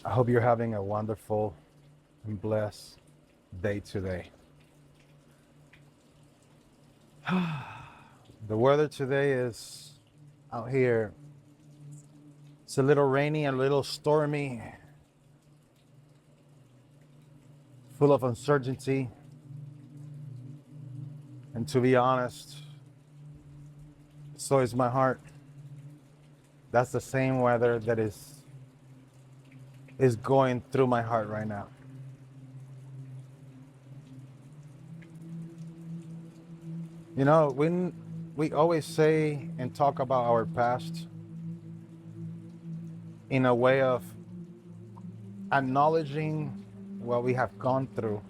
I hope you're having a wonderful and blessed day today. The weather today is out here. It's a little rainy, a little stormy, full of uncertainty. And to be honest, so is my heart. That's the same weather that is going through my heart right now. You know, when we always say and talk about our past in a way of acknowledging what we have gone through,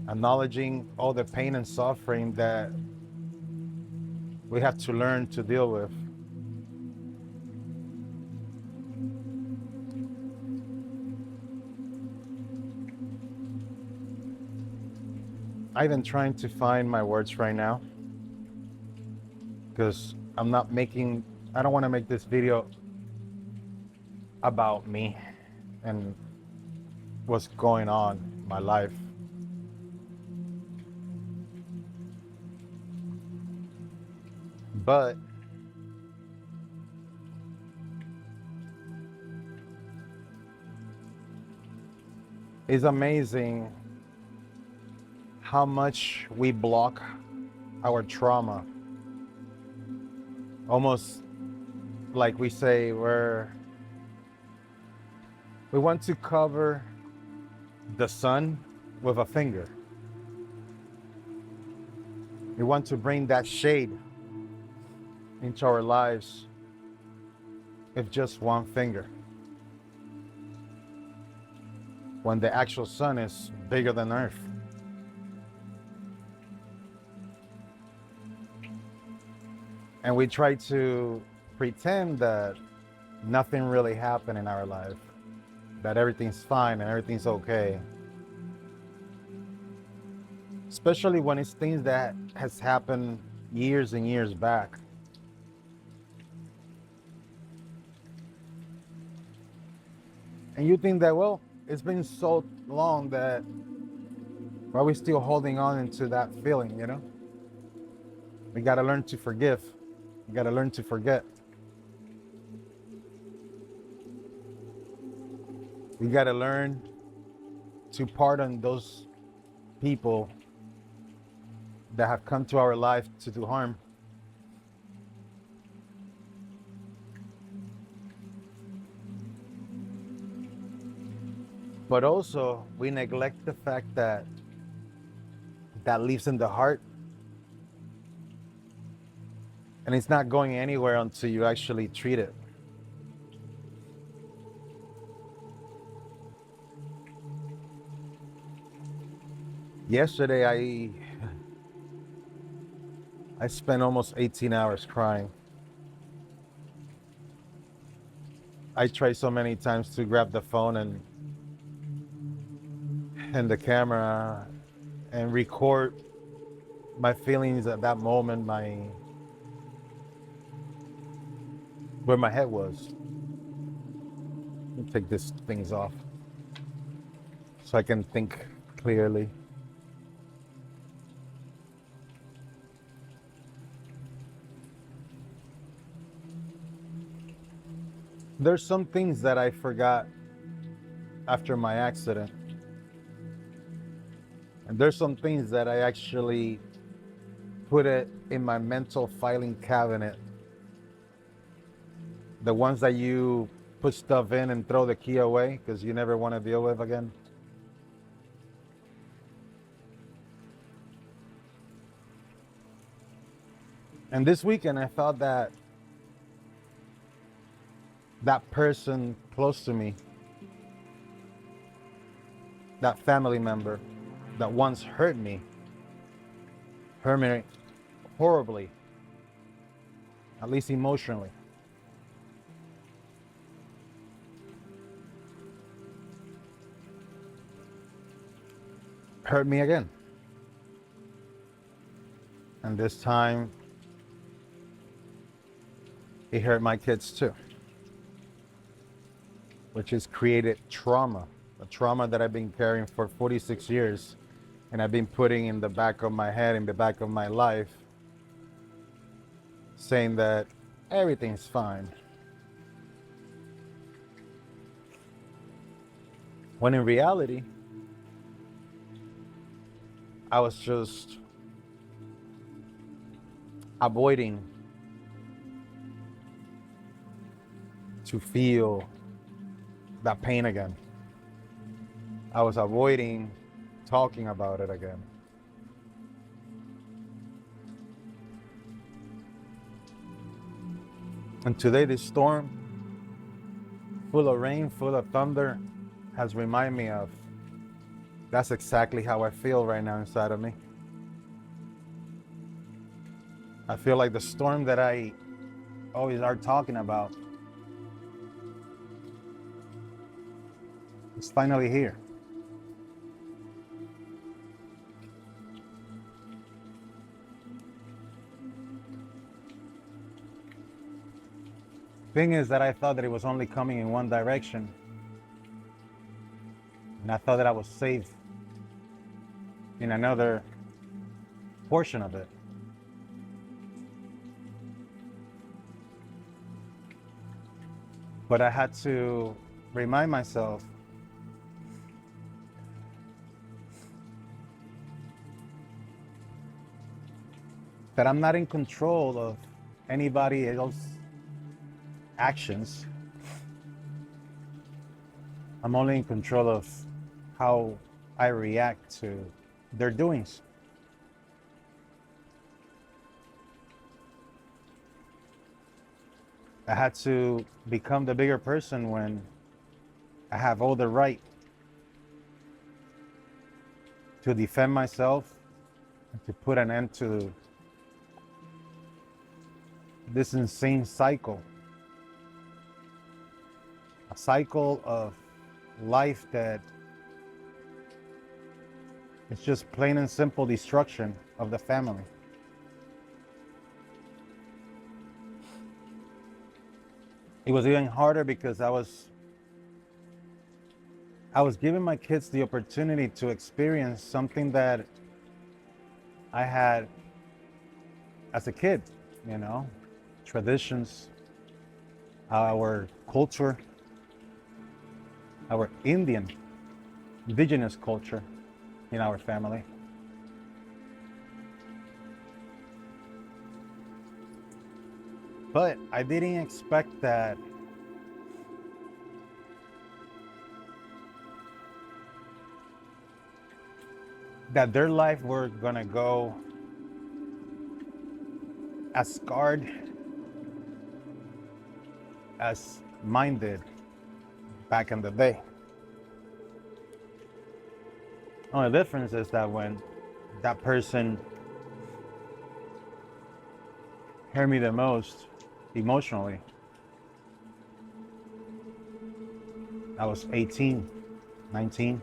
acknowledging all the pain and suffering that we have to learn to deal with. I've been trying to find my words right now because I don't want to make this video about me and what's going on in my life. But it's amazing how much we block our trauma. Almost like we say we want to cover the sun with a finger. We want to bring that shade into our lives with just one finger, when the actual sun is bigger than Earth. And we try to pretend that nothing really happened in our life, that everything's fine and everything's okay. Especially when it's things that has happened years and years back. And you think that, well, it's been so long that why are we still holding on into that feeling, you know? We gotta learn to forgive. We gotta learn to forget. We gotta learn to pardon those people that have come to our life to do harm. But also, we neglect the fact that lives in the heart, and it's not going anywhere until you actually treat it. Yesterday, I spent almost 18 hours crying. I tried so many times to grab the phone and the camera and record my feelings at that moment, where my head was. Let me take these things off so I can think clearly. There's some things that I forgot after my accident. And there's some things that I actually put it in my mental filing cabinet. The ones that you put stuff in and throw the key away because you never want to deal with again. And this weekend I felt that person close to me, that family member that once hurt me horribly, at least emotionally. Hurt me again. And this time, it hurt my kids too. which has created trauma, a trauma that I've been carrying for 46 years, and I've been putting in the back of my head, in the back of my life, saying that everything's fine. When in reality, I was just avoiding to feel that pain again. I was avoiding talking about it again. And today, this storm, full of rain, full of thunder, has reminded me of that's exactly how I feel right now inside of me. I feel like the storm that I always are talking about is finally here. Thing is that I thought that it was only coming in one direction, and I thought that I was safe in another portion of it. But I had to remind myself that I'm not in control of anybody else's actions. I'm only in control of how I react to their doings. I had to become the bigger person when I have all the right to defend myself and to put an end to this insane cycle. A cycle of life that is just plain and simple destruction of the family. It was even harder because I was giving my kids the opportunity to experience something that I had as a kid, you know, traditions, our culture, our indigenous culture in our family. But I didn't expect that their life were gonna go as scarred as mine did back in the day. Only difference is that when that person hurt me the most emotionally, I was 18, 19.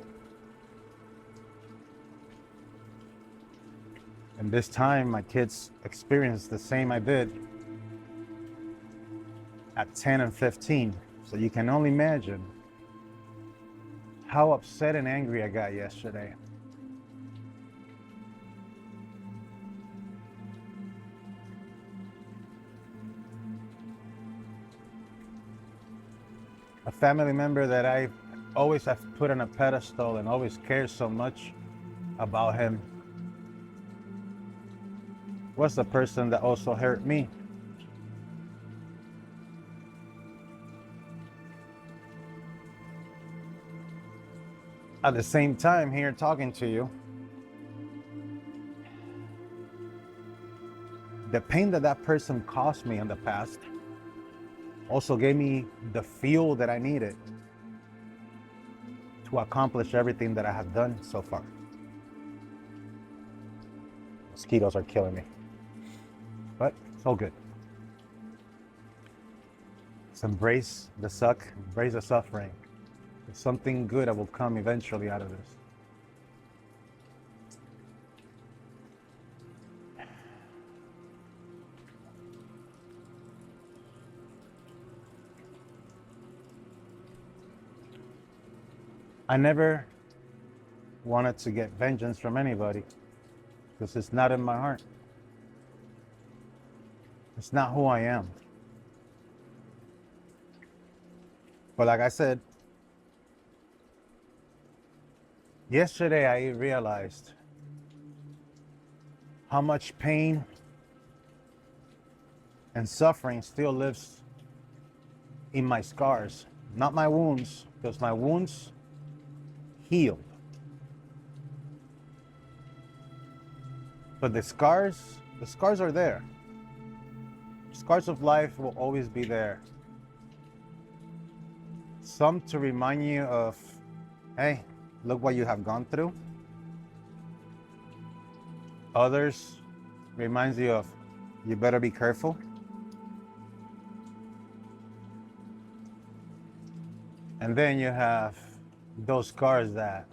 And this time my kids experienced the same I did at 10 and 15. So you can only imagine how upset and angry I got yesterday. A family member that I always have put on a pedestal and always cared so much about him was the person that also hurt me. At the same time, here talking to you, the pain that that person caused me in the past also gave me the fuel that I needed to accomplish everything that I have done so far. Mosquitoes are killing me, but it's all good. Let's embrace the suck, embrace the suffering. There's something good that will come eventually out of this. I never wanted to get vengeance from anybody because it's not in my heart. It's not who I am. But like I said, yesterday I realized how much pain and suffering still lives in my scars, not my wounds, because my wounds healed. But the scars are there. Scars of life will always be there. Some to remind you of, hey, look what you have gone through. Others reminds you of, you better be careful. And then you have those scars that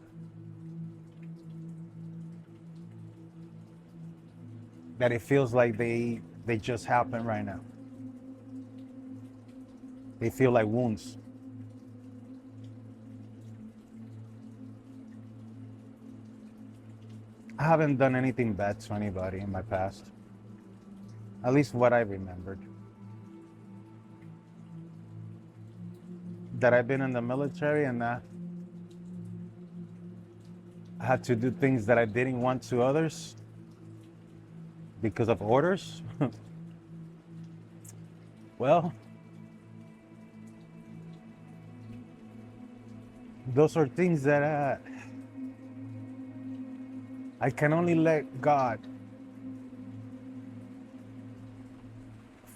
it feels like they just happen right now. They feel like wounds. I haven't done anything bad to anybody in my past. At least what I remembered. That I've been in the military and I had to do things that I didn't want to others because of orders. Well, those are things that I can only let God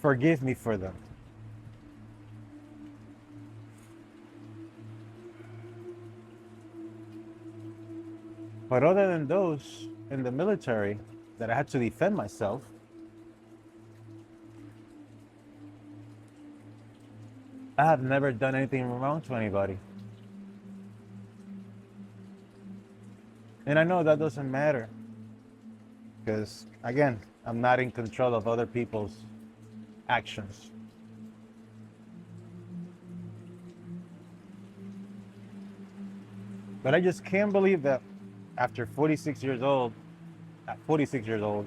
forgive me for them. But other than those in the military that I had to defend myself, I have never done anything wrong to anybody. And I know that doesn't matter because, again, I'm not in control of other people's actions. But I just can't believe that after 46 years old, at 46 years old,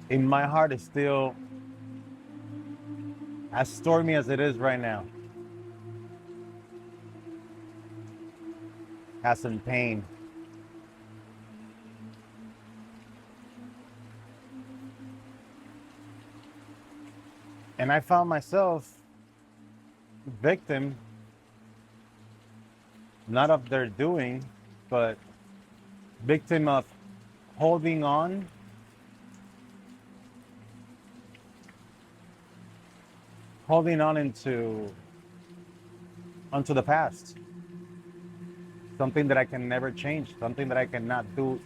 in my heart is still as stormy as it is right now. Has some pain. And I found myself victim, not of their doing, but victim of holding on onto the past. Something that I can never change, something that I cannot do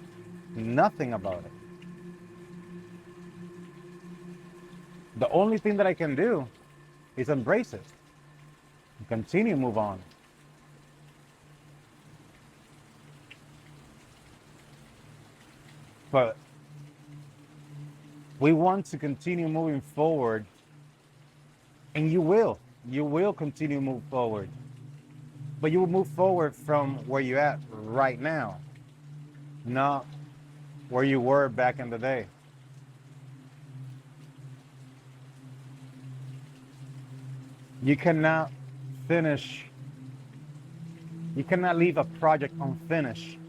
nothing about it. The only thing that I can do is embrace it and continue to move on. But we want to continue moving forward, and you will continue to move forward. But you will move forward from where you're at right now, not where you were back in the day. You cannot leave a project unfinished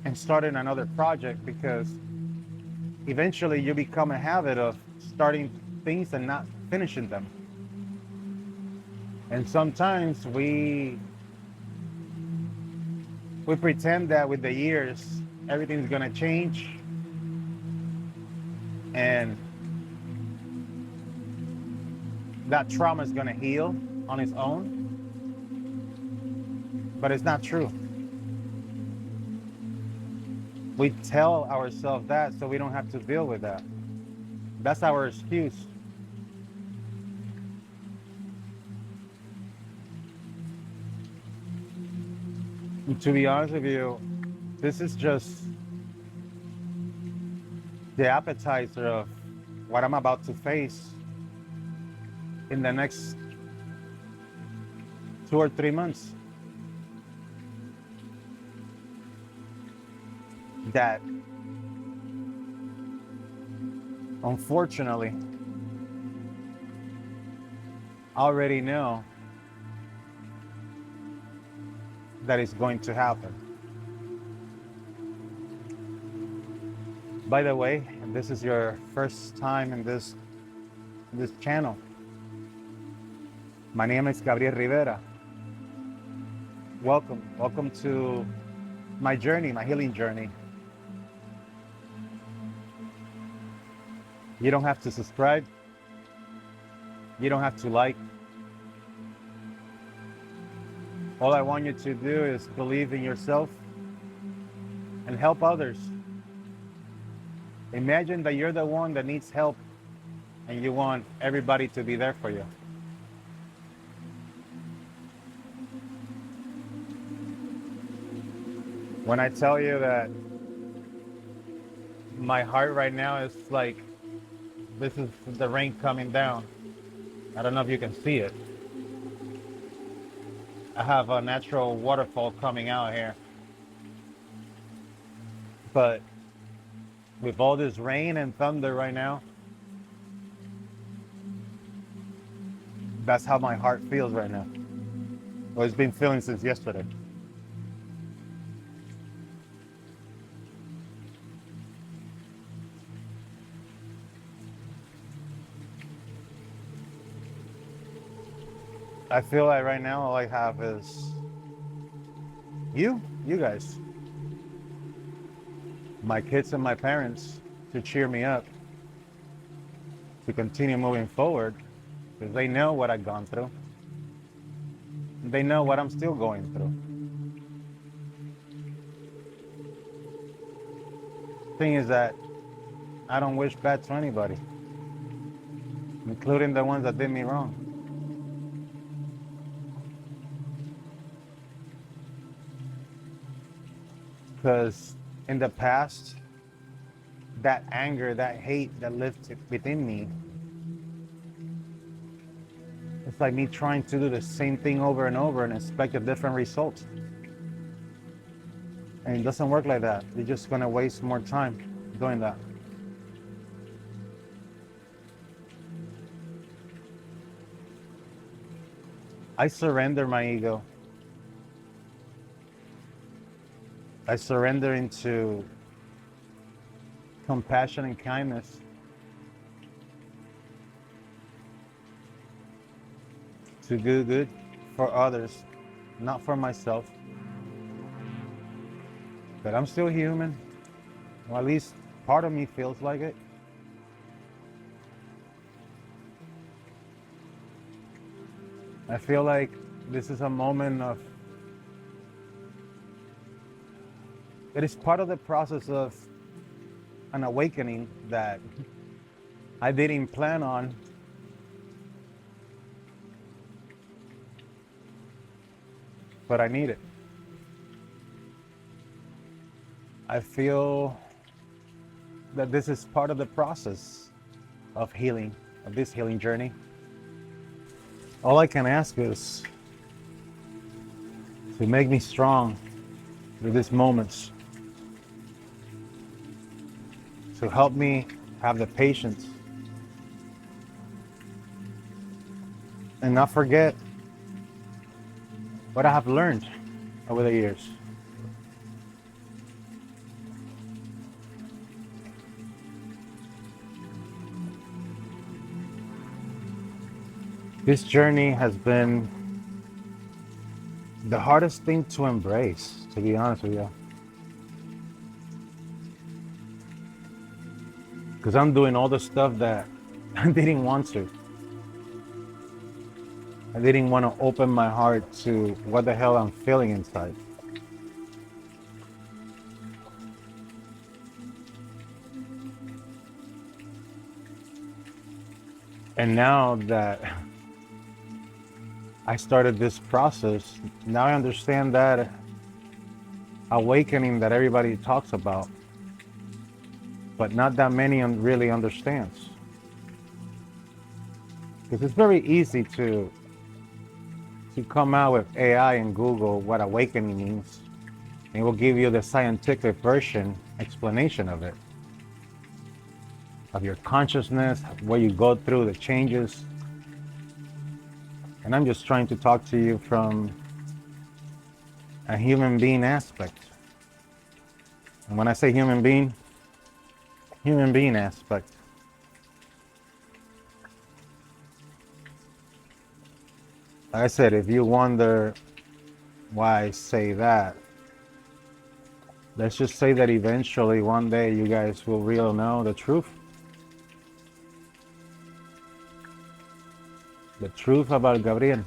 and start in another project, because eventually you become a habit of starting things and not finishing them. And sometimes we pretend that with the years everything's gonna change and that trauma is gonna heal on its own. But it's not true. We tell ourselves that so we don't have to deal with that. That's our excuse. And to be honest with you, this is just the appetizer of what I'm about to face in the next 2 or 3 months that unfortunately already know that it's going to happen. By the way, if this is your first time in this channel, my name is Gabriel Rivera. Welcome to my journey, my healing journey. You don't have to subscribe. You don't have to like. All I want you to do is believe in yourself and help others. Imagine that you're the one that needs help and you want everybody to be there for you. When I tell you that my heart right now is like, this is the rain coming down. I don't know if you can see it. I have a natural waterfall coming out here. But with all this rain and thunder right now, that's how my heart feels right now. Well, it's been feeling since yesterday. I feel like right now all I have is you guys, my kids and my parents, to cheer me up, to continue moving forward, because they know what I've gone through. They know what I'm still going through. Thing is that I don't wish bad to anybody, including the ones that did me wrong. Because in the past, that anger, that hate that lived within me, it's like me trying to do the same thing over and over and expect a different result. And it doesn't work like that. You're just gonna waste more time doing that. I surrender my ego. I surrender into compassion and kindness. To do good for others, not for myself. But I'm still human, or at least part of me feels like it. I feel like this is a moment of, it is part of the process of an awakening that I didn't plan on. But I need it. I feel that this is part of the process of healing, of this healing journey. All I can ask is to make me strong through these moments, to help me have the patience and not forget what I have learned over the years. This journey has been the hardest thing to embrace, to be honest with you. Because I'm doing all the stuff that I didn't want to. I didn't want to open my heart to what the hell I'm feeling inside. And now that I started this process, now I understand that awakening that everybody talks about, but not that many really understands. Because it's very easy to to come out with AI and Google what awakening means. It will give you the scientific version explanation of it, of your consciousness, what you go through, the changes. And I'm just trying to talk to you from a human being aspect. And when I say human being aspect. Like I said, if you wonder why I say that, let's just say that eventually one day you guys will really know the truth. The truth about Gabriel.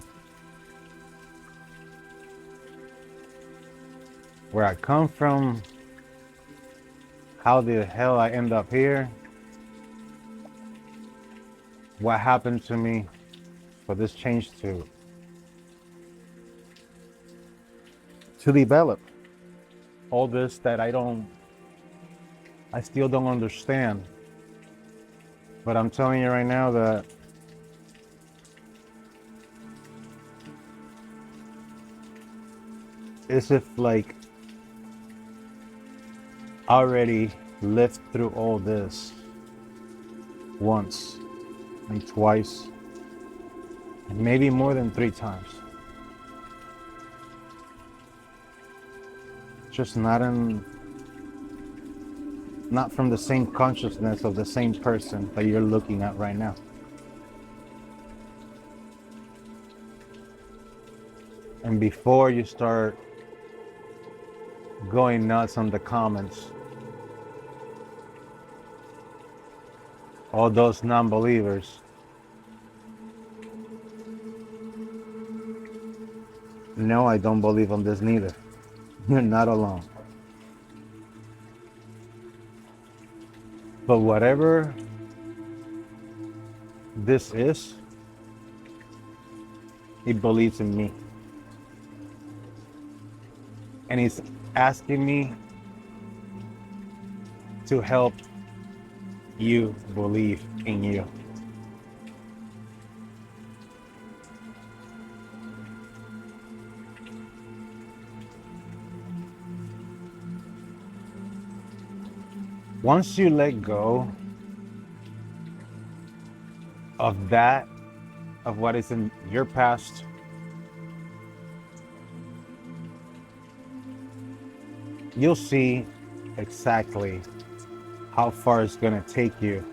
Where I come from, how the hell I end up here, what happened to me for this change to develop. All this that I still don't understand. But I'm telling you right now that it's if like I already lived through all this once and twice and maybe more than 3 times. Just not from the same consciousness of the same person that you're looking at right now. And before you start going nuts on the comments, all those non-believers, no, I don't believe on this neither. You're not alone. But whatever this is, it believes in me. And he's asking me to help you believe in you. Once you let go of that, of what is in your past, you'll see exactly how far it's going to take you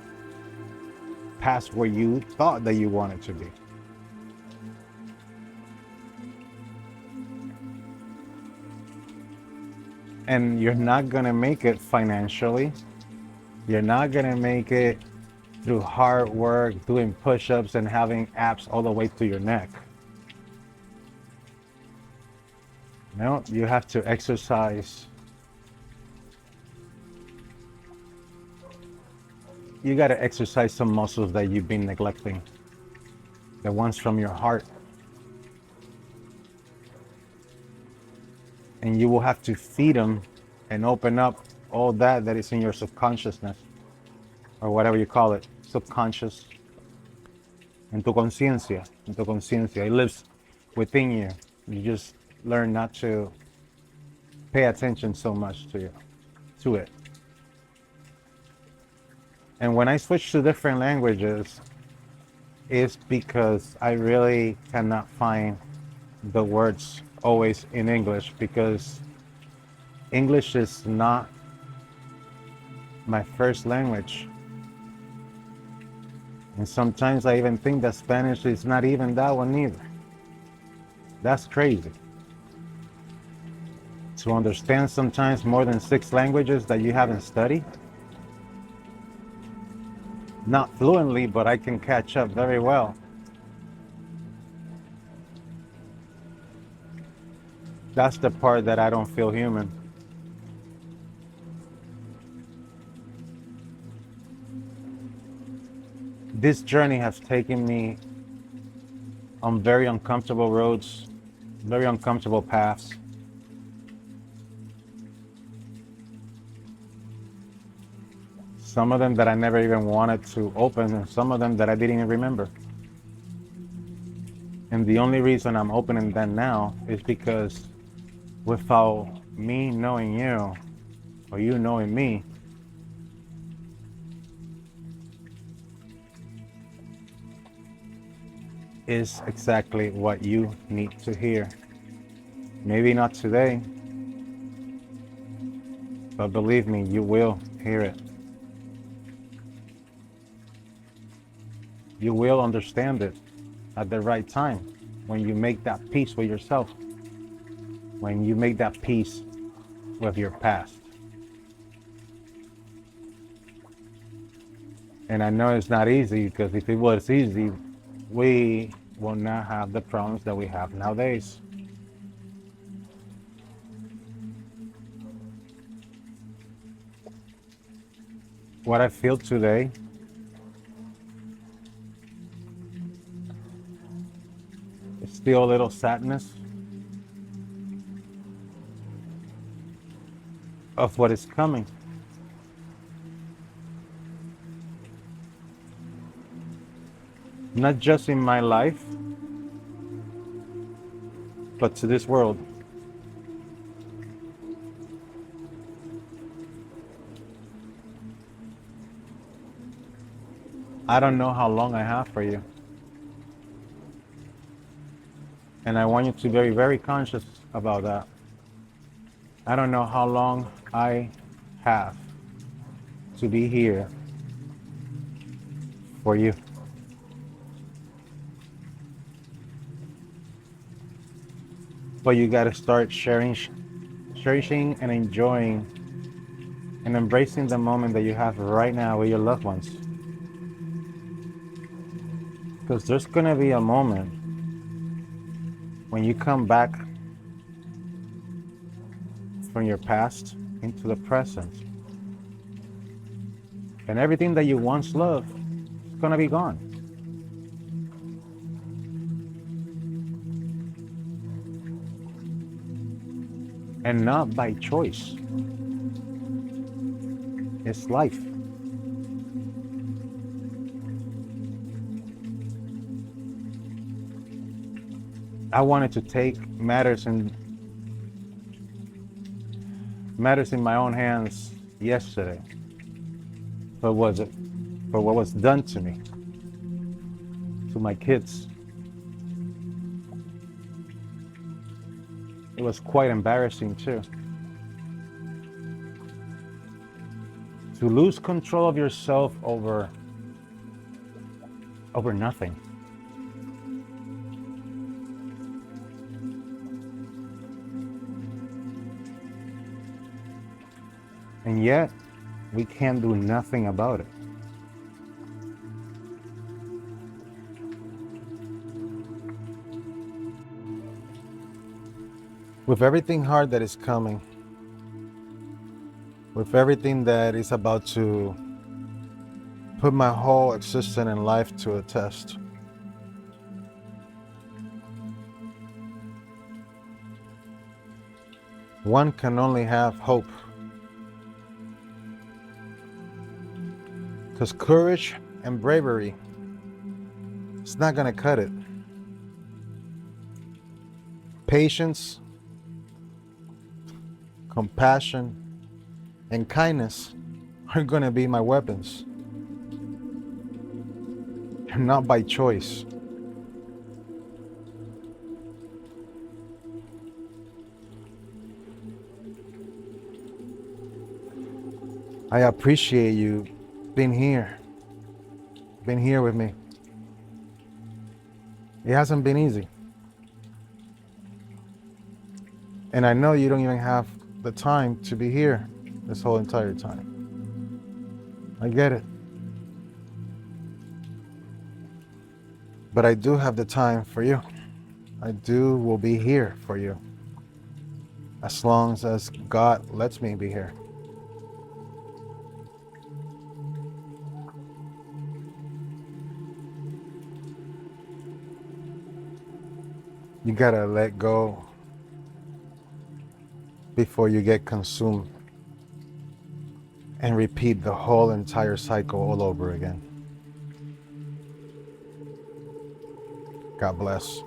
past where you thought that you wanted to be. And you're not going to make it financially. You're not going to make it through hard work, doing push-ups and having abs all the way to your neck. No, you have to exercise. You got to exercise some muscles that you've been neglecting. The ones from your heart. And you will have to feed them and open up all that is in your subconsciousness, or whatever you call it, subconscious, en tu conciencia, it lives within you. You just learn not to pay attention so much to it. And when I switch to different languages, it's because I really cannot find the words always in English, because English is not my first language. And sometimes I even think that Spanish is not even that one either. That's crazy. To understand sometimes more than 6 languages that you haven't studied. Not fluently, but I can catch up very well. That's the part that I don't feel human. This journey has taken me on very uncomfortable roads, very uncomfortable paths. Some of them that I never even wanted to open, and some of them that I didn't even remember. And the only reason I'm opening them now is because without me knowing you or you knowing me, is exactly what you need to hear. Maybe not today, but believe me, you will hear it. You will understand it at the right time when you make that peace with yourself, when you make that peace with your past. And I know it's not easy, because if it was easy, we will not have the problems that we have nowadays. What I feel today is still a little sadness of what is coming. Not just in my life, but to this world. I don't know how long I have for you. And I want you to be very, very conscious about that. I don't know how long I have to be here for you. But you gotta start cherishing and enjoying and embracing the moment that you have right now with your loved ones. Because there's gonna be a moment when you come back from your past into the present, and everything that you once loved is gonna be gone. And not by choice. It's life. I wanted to take matters in my own hands yesterday. But was it? For what was done to me, to my kids? It was quite embarrassing too. To lose control of yourself over nothing. And yet, we can't do nothing about it. With everything hard that is coming, with everything that is about to put my whole existence and life to a test, one can only have hope. Because courage and bravery, it's not gonna cut it. Patience, compassion, and kindness are gonna be my weapons. And not by choice. I appreciate you being here with me. It hasn't been easy. And I know you don't even have the time to be here this whole entire time. I get it. But I do have the time for you. Will be here for you. As long as God lets me be here. You gotta let go before you get consumed and repeat the whole entire cycle all over again. God bless.